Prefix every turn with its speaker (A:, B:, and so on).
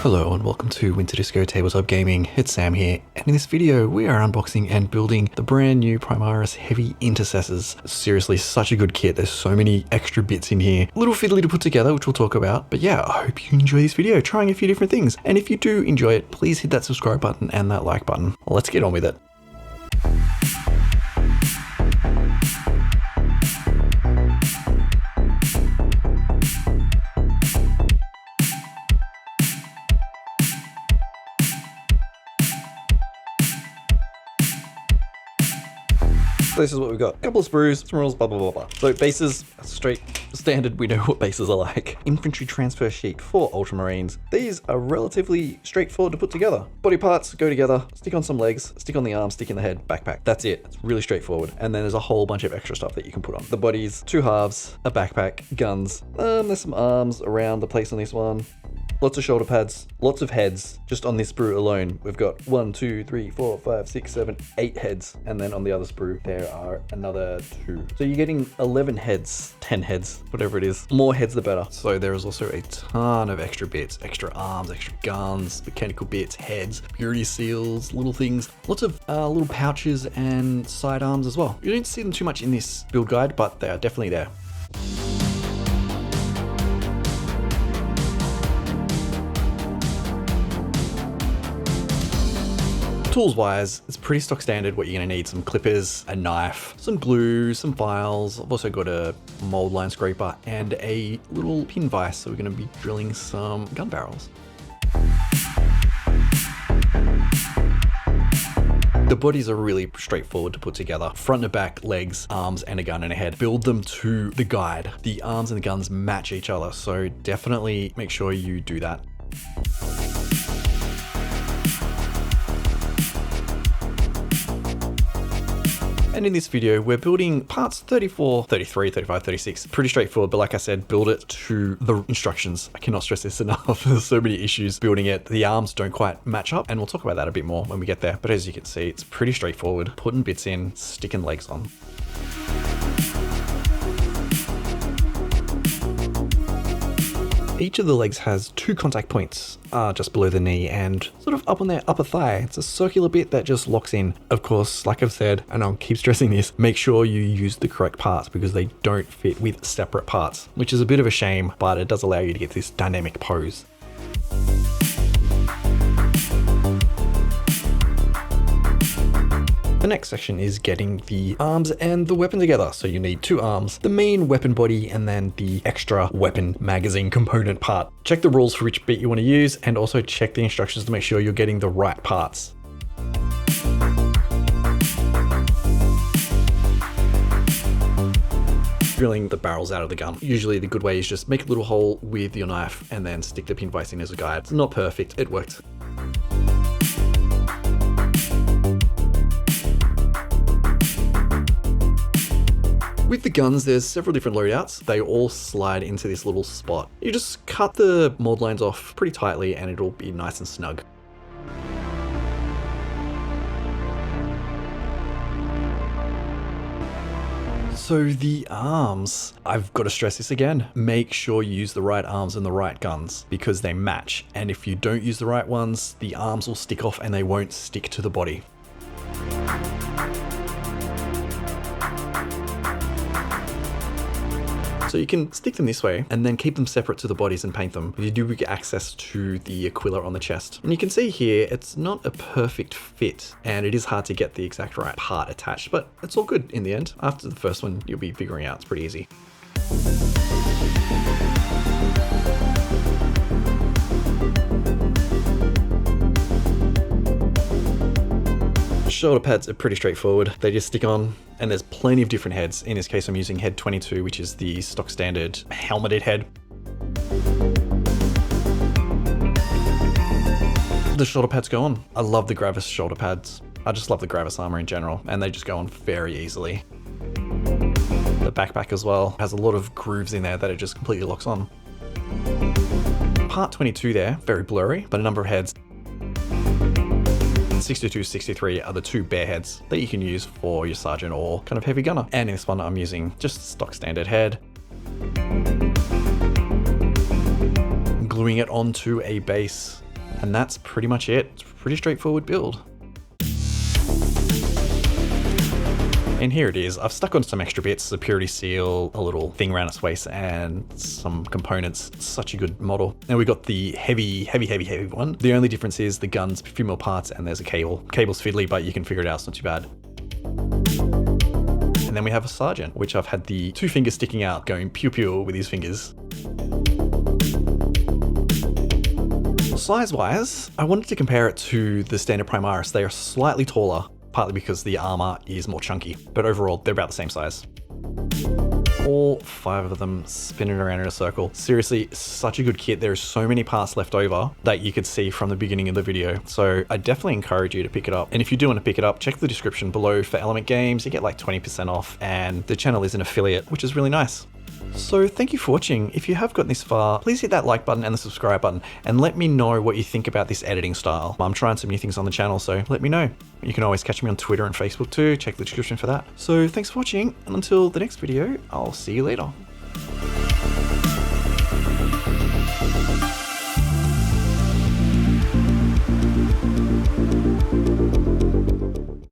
A: Hello and welcome to Winter Disco Tabletop Gaming. It's Sam here, and in this video we are unboxing and building the brand new Primaris Heavy Intercessors. Seriously, such a good kit. There's so many extra bits in here. A little fiddly to put together, which we'll talk about. But yeah, I hope you enjoy this video, trying a few different things. And if you do enjoy it, please hit that subscribe button and that like button. Let's get on with it. This is what we've got. A couple of sprues, some rules, blah, blah, blah, blah. So bases, straight standard, we know what bases are like. Infantry transfer sheet for Ultramarines. These are relatively straightforward to put together. Body parts go together, stick on some legs, stick on the arms, stick in the head, backpack. That's it. It's really straightforward. And then there's a whole bunch of extra stuff that you can put on. The bodies, two halves, a backpack, guns. There's some arms around the place on this one. Lots of shoulder pads, lots of heads. Just on this sprue alone, we've got 1, 2, 3, 4, 5, 6, 7, 8 heads. And then on the other sprue, there are another 2. So you're getting 11 heads, 10 heads, whatever it is. More heads, the better. So there is also a ton of extra bits, extra arms, extra guns, mechanical bits, heads, purity seals, little things. Lots of little pouches and sidearms as well. You don't see them too much in this build guide, but they are definitely there. Tools wise, it's pretty stock standard what you're going to need. Some clippers, a knife, some glue, some files. I've also got a mold line scraper and a little pin vise. So we're going to be drilling some gun barrels. The bodies are really straightforward to put together. Front and back, legs, arms, and a gun and a head. Build them to the guide. The arms and the guns match each other. So definitely make sure you do that. And in this video, we're building parts 34, 33, 35, 36. Pretty straightforward, but like I said, build it to the instructions. I cannot stress this enough. There's so many issues building it. The arms don't quite match up, and we'll talk about that a bit more when we get there. But as you can see, it's pretty straightforward. Putting bits in, sticking legs on. Each of the legs has 2 contact points just below the knee and sort of up on their upper thigh. It's a circular bit that just locks in. Of course, like I've said, and I'll keep stressing this, make sure you use the correct parts because they don't fit with separate parts, which is a bit of a shame, but it does allow you to get this dynamic pose. The next section is getting the arms and the weapon together. So you need 2 arms, the main weapon body, and then the extra weapon magazine component part. Check the rules for which bit you want to use, and also check the instructions to make sure you're getting the right parts. Drilling the barrels out of the gun. Usually the good way is just make a little hole with your knife and then stick the pin vise in as a guide. It's not perfect, it worked. With the guns, there's several different loadouts. They all slide into this little spot. You just cut the mold lines off pretty tightly and it'll be nice and snug. So the arms, I've got to stress this again, make sure you use the right arms and the right guns because they match. And if you don't use the right ones, the arms will stick off and they won't stick to the body. So you can stick them this way and then keep them separate to the bodies and paint them. You do get access to the Aquila on the chest. And you can see here, it's not a perfect fit and it is hard to get the exact right part attached, but it's all good in the end. After the first one, you'll be figuring out it's pretty easy. Shoulder pads are pretty straightforward. They just stick on and there's plenty of different heads. In this case, I'm using head 22, which is the stock standard helmeted head. The shoulder pads go on. I love the Gravis shoulder pads. I just love the Gravis armor in general, and they just go on very easily. The backpack as well has a lot of grooves in there that it just completely locks on. Part 22 there, very blurry, but a number of heads. 62, 63 are the 2 bare heads that you can use for your sergeant or kind of heavy gunner. And in this one, I'm using just stock standard head. Gluing it onto a base And that's pretty much it. It's a pretty straightforward build. And here it is. I've stuck on some extra bits, a purity seal, a little thing around its waist, and some components. It's such a good model. And we got the heavy one. The only difference is the gun's a few more parts and there's a cable. Cable's fiddly, but you can figure it out. It's not too bad. And then we have a sergeant, which I've had the 2 fingers sticking out going pew pew with his fingers. Size-wise, I wanted to compare it to the standard Primaris. They are slightly taller, partly because the armor is more chunky, but overall they're about the same size. All 5 of them spinning around in a circle. Seriously, such a good kit. There are so many parts left over that you could see from the beginning of the video. So I definitely encourage you to pick it up. And if you do want to pick it up, check the description below for Element Games. You get like 20% off, and the channel is an affiliate, which is really nice. So thank you for watching. If you have gotten this far, please hit that like button and the subscribe button and let me know what you think about this editing style. I'm trying some new things on the channel, so let me know. You can always catch me on Twitter and Facebook too. Check the description for that. So thanks for watching, and until the next video, I'll see you later.